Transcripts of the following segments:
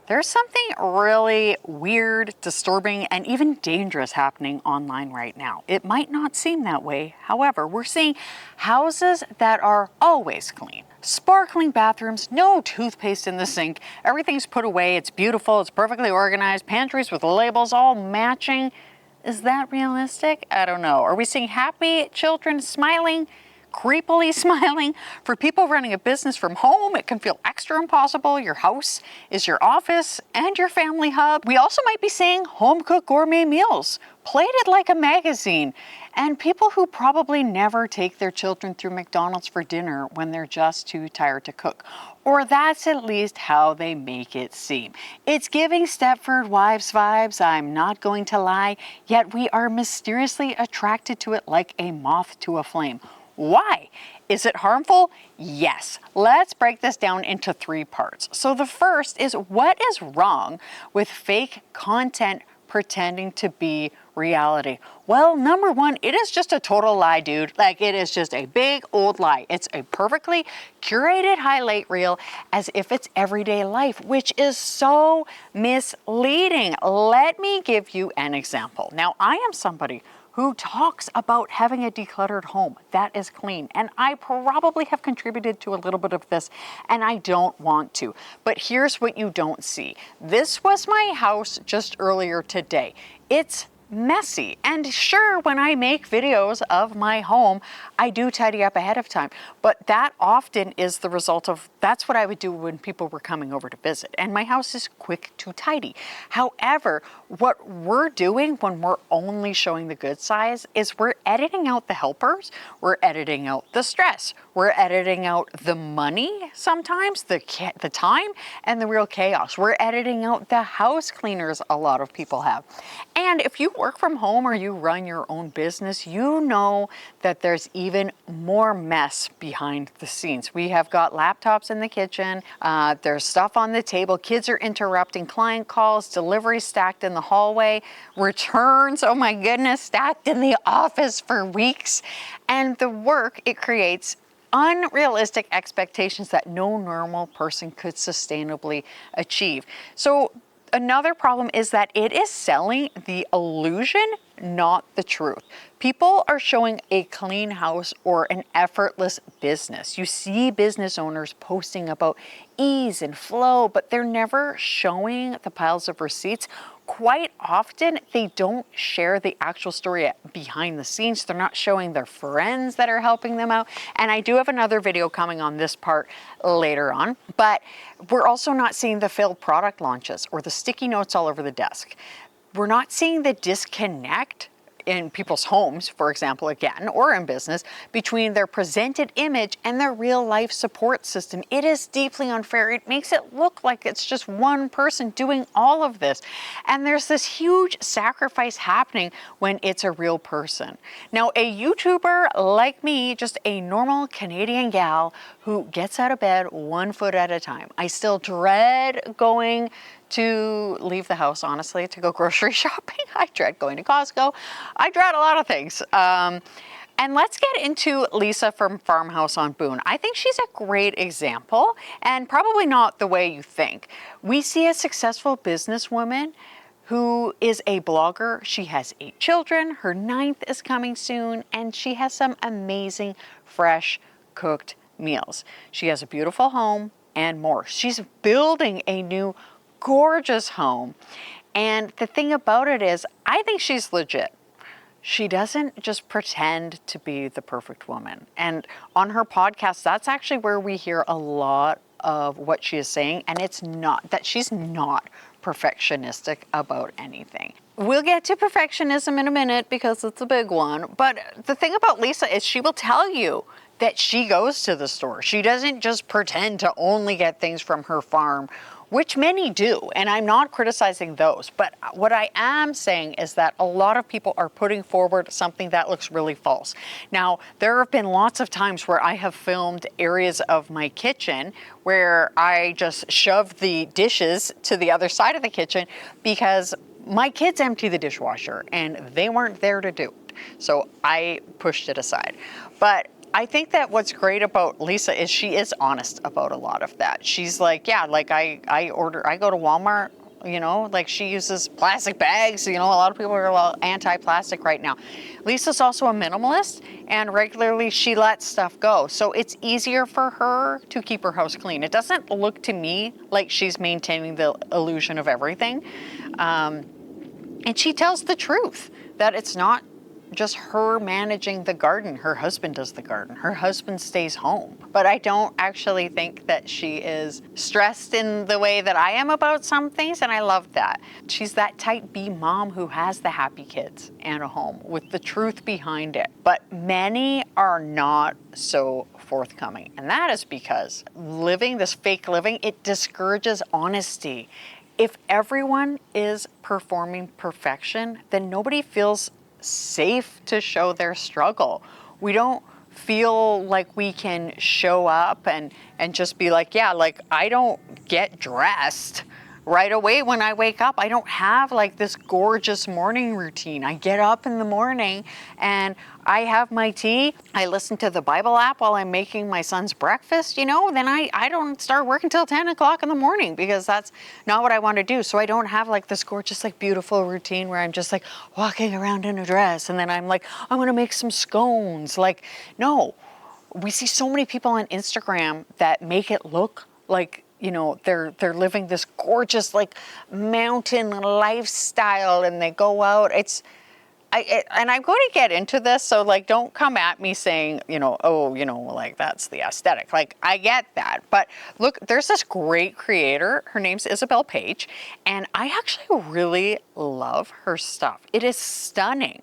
There's something really weird, disturbing, and even dangerous happening online right now. It might not seem that way. However, we're seeing houses that are always clean. Sparkling bathrooms, no toothpaste in the sink, everything's put away, it's beautiful, it's perfectly organized, pantries with labels all matching. Is that realistic? I don't know. Are we seeing happy children smiling? Creepily smiling? For people running a business from home, it can feel extra impossible. Your house is your office and your family hub. We also might be seeing home-cooked gourmet meals, plated like a magazine, and people who probably never take their children through McDonald's for dinner when they're just too tired to cook. Or that's at least how they make it seem. It's giving Stepford Wives vibes, I'm not going to lie, yet we are mysteriously attracted to it like a moth to a flame. Why? Is it harmful? Yes. Let's break this down into 3 parts. So the first is, what is wrong with fake content pretending to be reality? Well, number 1, it is just a total lie, dude. Like, it is just a big old lie. It's a perfectly curated highlight reel as if it's everyday life, which is so misleading. Let me give you an example. Now, I am somebody who talks about having a decluttered home that is clean. And I probably have contributed to a little bit of this, and I don't want to. But here's what you don't see. This was my house just earlier today. It's messy. And sure, when I make videos of my home, I do tidy up ahead of time. But that often is the result of, that's what I would do when people were coming over to visit. And my house is quick to tidy. However, what we're doing when we're only showing the good sides is we're editing out the helpers, we're editing out the stress, we're editing out the money sometimes, the time, and the real chaos. We're editing out the house cleaners a lot of people have. And if you work from home or you run your own business, you know that there's even more mess behind the scenes. We have got laptops in the kitchen, there's stuff on the table, kids are interrupting client calls, deliveries stacked in the hallway, returns, oh my goodness, stacked in the office for weeks. And the work it creates unrealistic expectations that no normal person could sustainably achieve. So another problem is that it is selling the illusion, not the truth. People are showing a clean house or an effortless business. You see business owners posting about ease and flow, but they're never showing the piles of receipts. Quite often, they don't share the actual story behind the scenes. They're not showing their friends that are helping them out. And I do have another video coming on this part later on. But we're also not seeing the failed product launches or the sticky notes all over the desk. We're not seeing the disconnect in people's homes, for example, again, or in business, between their presented image and their real life support system. It is deeply unfair. It makes it look like it's just one person doing all of this. And there's this huge sacrifice happening when it's a real person. Now, a YouTuber like me, just a normal Canadian gal who gets out of bed 1 foot at a time. I still dread going to leave the house, honestly, to go grocery shopping. I dread going to Costco. I dread a lot of things. And let's get into Lisa from Farmhouse on Boone. I think she's a great example, and probably not the way you think. We see a successful businesswoman who is a blogger. She has 8 children. Her 9th is coming soon, and she has some amazing, fresh, cooked meals. She has a beautiful home and more. She's building a new gorgeous home. And the thing about it is, I think she's legit. She doesn't just pretend to be the perfect woman. And on her podcast, that's actually where we hear a lot of what she is saying. And it's not that she's not perfectionistic about anything. We'll get to perfectionism in a minute because it's a big one. But the thing about Lisa is she will tell you that she goes to the store. She doesn't just pretend to only get things from her farm, which many do, and I'm not criticizing those. But what I am saying is that a lot of people are putting forward something that looks really false. Now, there have been lots of times where I have filmed areas of my kitchen where I just shoved the dishes to the other side of the kitchen because my kids empty the dishwasher and they weren't there to do it. So I pushed it aside. But I think that what's great about Lisa is she is honest about a lot of that. She's like, yeah, like I go to Walmart, you know, like she uses plastic bags. You know, a lot of people are a little anti-plastic right now. Lisa's also a minimalist, and regularly she lets stuff go. So it's easier for her to keep her house clean. It doesn't look to me like she's maintaining the illusion of everything. And she tells the truth that it's not just her managing the garden. Her husband does the garden. Her husband stays home. But I don't actually think that she is stressed in the way that I am about some things, and I love that. She's that type B mom who has the happy kids and a home with the truth behind it. But many are not so forthcoming, and that is because living this fake living, it discourages honesty. If everyone is performing perfection, then nobody feels safe to show their struggle. We don't feel like we can show up and just be like, yeah, like I don't get dressed right away when I wake up. I don't have like this gorgeous morning routine. I get up in the morning and I have my tea. I listen to the Bible app while I'm making my son's breakfast, you know, then I don't start work until 10 o'clock in the morning because that's not what I want to do. So I don't have like this gorgeous, like beautiful routine where I'm just like walking around in a dress and then I'm like, I'm going to make some scones. Like, no, we see so many people on Instagram that make it look like, you know, they're living this gorgeous like mountain lifestyle and they go out. And I'm going to get into this, so like don't come at me saying, you know, oh, you know, like that's the aesthetic. Like I get that, but look, there's this great creator. Her name's Isabel Page, and I actually really love her stuff. It is stunning,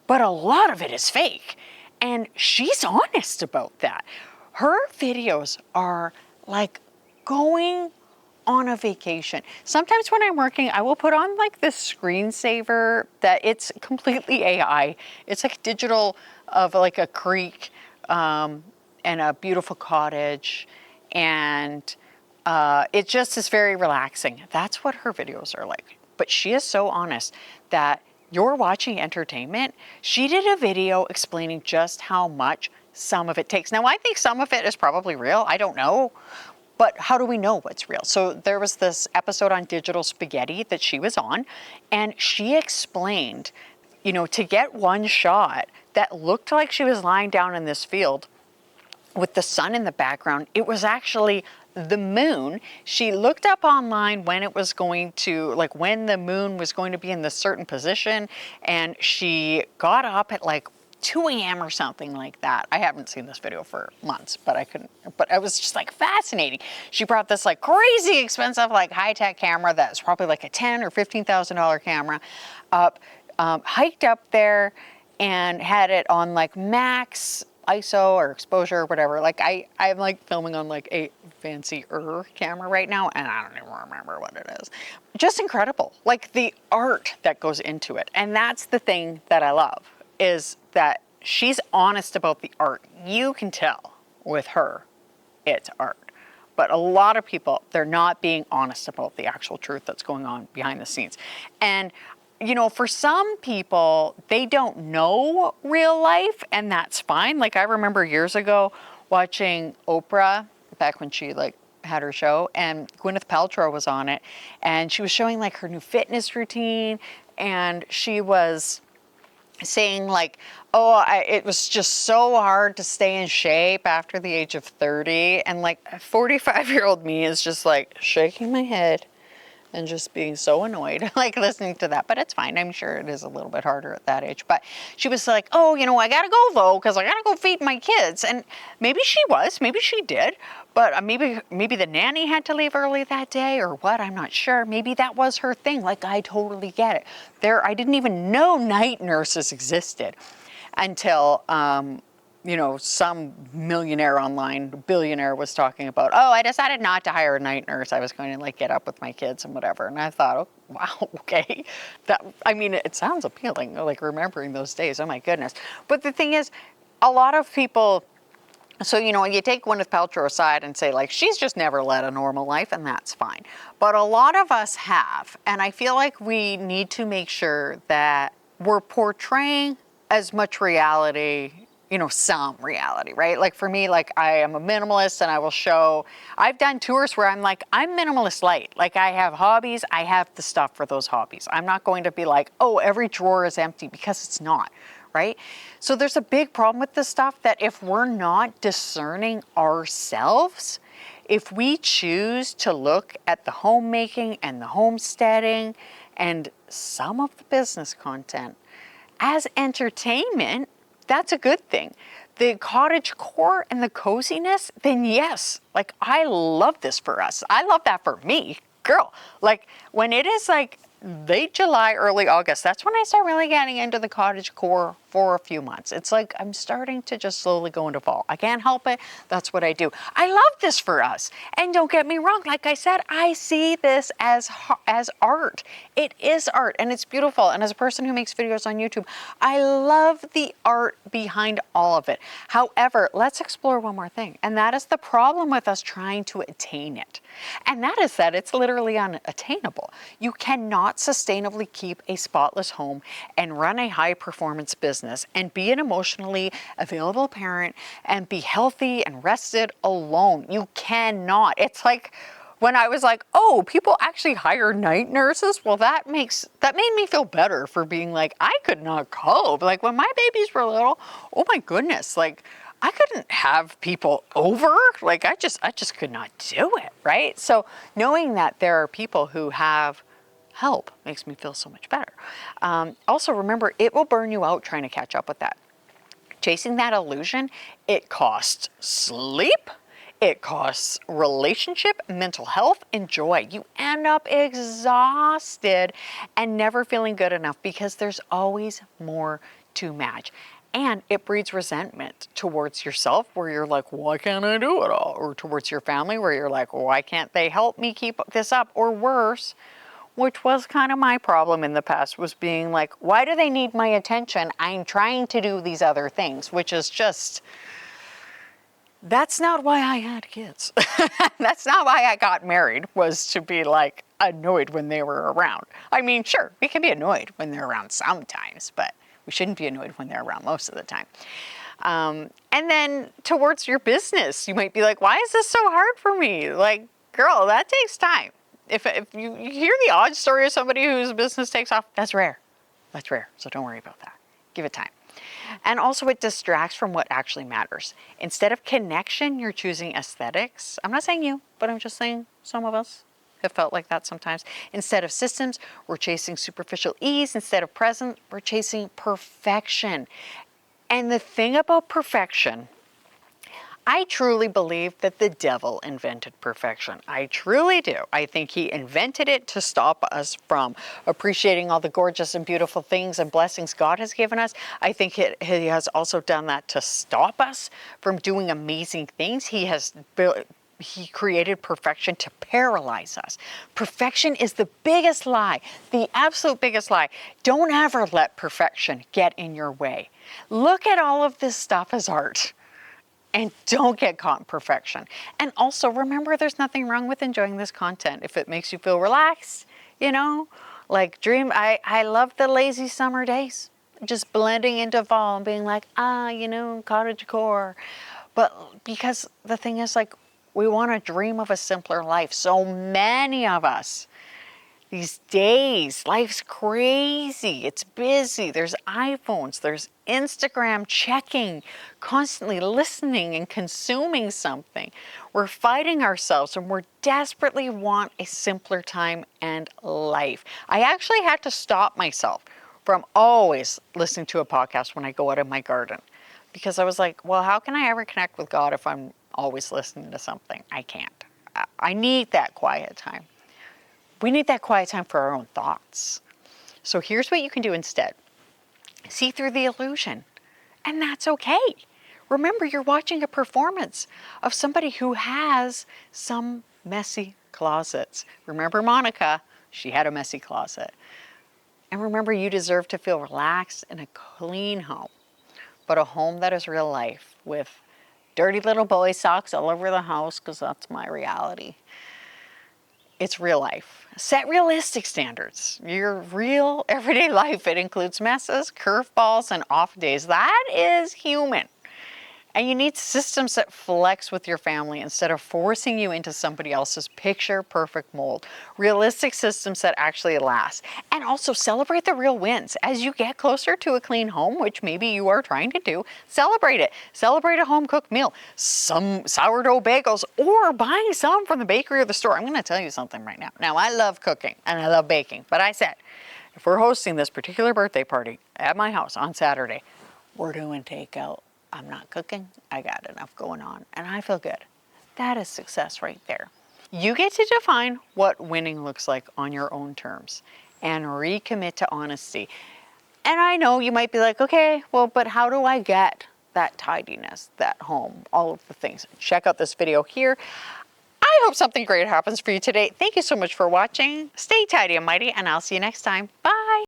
but a lot of it is fake, and she's honest about that. Her videos are like going on a vacation. Sometimes when I'm working, I will put on like this screensaver that it's completely AI. It's like digital of like a creek and a beautiful cottage, and it just is very relaxing. That's what her videos are like. But she is so honest that you're watching entertainment. She did a video explaining just how much some of it takes. Now, I think some of it is probably real. I don't know. But how do we know what's real? So there was this episode on digital spaghetti that she was on, and she explained, you know, to get one shot that looked like she was lying down in this field with the sun in the background, it was actually the moon. She looked up online when it was going to, like when the moon was going to be in this certain position, and she got up at like 2 a.m. or something like that. I haven't seen this video for months, but it was just like fascinating. She brought this like crazy expensive, like high-tech camera that's probably like a $10,000 or $15,000 camera up, hiked up there and had it on like max ISO or exposure or whatever. Like I'm like filming on like a fancier camera right now, and I don't even remember what it is. Just incredible. Like the art that goes into it. And that's the thing that I love, is that she's honest about the art. You can tell with her it's art. But a lot of people, they're not being honest about the actual truth that's going on behind the scenes. And, you know, for some people, they don't know real life, and that's fine. Like I remember years ago watching Oprah, back when she like had her show, and Gwyneth Paltrow was on it, and she was showing like her new fitness routine, and she was saying like, oh, it was just so hard to stay in shape after the age of 30. And like 45-year-old me is just like shaking my head and just being so annoyed, like listening to that. But it's fine. I'm sure it is a little bit harder at that age. But she was like, oh, you know, I gotta go though, because I gotta go feed my kids. And maybe she was, maybe she did. But maybe the nanny had to leave early that day or what, I'm not sure. Maybe that was her thing. Like, I totally get it. I didn't even know night nurses existed until, you know, some millionaire online, billionaire was talking about, oh, I decided not to hire a night nurse. I was going to like get up with my kids and whatever. And I thought, oh, wow, okay. It sounds appealing, like remembering those days. Oh my goodness. But the thing is, a lot of people, so, you know, you take Gwyneth Paltrow aside and say, like, she's just never led a normal life, and that's fine. But a lot of us have, and I feel like we need to make sure that we're portraying as much reality, some reality, right? Like for me, like I am a minimalist and I've done tours where I'm like, I'm minimalist light. Like I have hobbies, I have the stuff for those hobbies. I'm not going to be like, oh, every drawer is empty, because it's not, right? So there's a big problem with this stuff, that if we're not discerning ourselves, if we choose to look at the homemaking and the homesteading and some of the business content as entertainment, that's a good thing. The cottage core and the coziness, then yes, like I love this for us. I love that for me, girl. Like when it is like late July, early August, that's when I start really getting into the cottage core for a few months. It's like I'm starting to just slowly go into fall. I can't help it. That's what I do. I love this for us. And don't get me wrong. Like I said, I see this as art. It is art and it's beautiful. And as a person who makes videos on YouTube, I love the art behind all of it. However, let's explore one more thing. And that is the problem with us trying to attain it. And that is that it's literally unattainable. You cannot sustainably keep a spotless home and run a high performance business and be an emotionally available parent and be healthy and rested alone. You cannot. It's like when I was like, oh, people actually hire night nurses. Well, that made me feel better for being like, I could not cope. Like when my babies were little, oh my goodness, like I couldn't have people over. Like I just could not do it, right? So knowing that there are people who have help makes me feel so much better. Also remember, it will burn you out trying to catch up with that. Chasing that illusion, it costs sleep, it costs relationship, mental health, and joy. You end up exhausted and never feeling good enough because there's always more to match. And it breeds resentment towards yourself where you're like, why can't I do it all? Or towards your family where you're like, why can't they help me keep this up? Or worse, which was kind of my problem in the past, was being like, why do they need my attention? I'm trying to do these other things, which is just, that's not why I had kids. That's not why I got married, was to be like annoyed when they were around. I mean, sure, we can be annoyed when they're around sometimes, but we shouldn't be annoyed when they're around most of the time. And then towards your business, you might be like, why is this so hard for me? Like, girl, that takes time. If you hear the odd story of somebody whose business takes off, that's rare. That's rare. So don't worry about that. Give it time. And also it distracts from what actually matters. Instead of connection, you're choosing aesthetics. I'm not saying you, but I'm just saying some of us have felt like that sometimes. Instead of systems, we're chasing superficial ease. Instead of present, we're chasing perfection. And the thing about perfection, I truly believe that the devil invented perfection. I truly do. I think he invented it to stop us from appreciating all the gorgeous and beautiful things and blessings God has given us. I think he has also done that to stop us from doing amazing things. He created perfection to paralyze us. Perfection is the biggest lie, the absolute biggest lie. Don't ever let perfection get in your way. Look at all of this stuff as art. And don't get caught in perfection. And also remember, there's nothing wrong with enjoying this content. If it makes you feel relaxed, like I love the lazy summer days. Just blending into fall and being like, cottage core. But because the thing is, like, we want to dream of a simpler life. So many of us, these days, life's crazy. It's busy. There's iPhones, there's Instagram checking, constantly listening and consuming something. We're fighting ourselves and we're desperately want a simpler time and life. I actually had to stop myself from always listening to a podcast when I go out in my garden, because I was like, well, how can I ever connect with God if I'm always listening to something? I can't. I need that quiet time. We need that quiet time for our own thoughts. So here's what you can do instead. See through the illusion, and that's okay. Remember, you're watching a performance of somebody who has some messy closets. Remember Monica? She had a messy closet. And remember, you deserve to feel relaxed in a clean home, but a home that is real life with dirty little boy socks all over the house, because that's my reality. It's real life. Set realistic standards. Your real everyday life, it includes messes, curveballs, and off days. That is human. And you need systems that flex with your family instead of forcing you into somebody else's picture perfect mold. Realistic systems that actually last. And also celebrate the real wins. As you get closer to a clean home, which maybe you are trying to do, celebrate it. Celebrate a home cooked meal, some sourdough bagels, or buying some from the bakery or the store. I'm going to tell you something right now. Now, I love cooking and I love baking, but I said, if we're hosting this particular birthday party at my house on Saturday, we're doing takeout. I'm not cooking. I got enough going on and I feel good. That is success right there. You get to define what winning looks like on your own terms and recommit to honesty. And I know you might be like, okay, well, but how do I get that tidiness, that home, all of the things? Check out this video here. I hope something great happens for you today. Thank you so much for watching. Stay tidy and mighty, and I'll see you next time. Bye.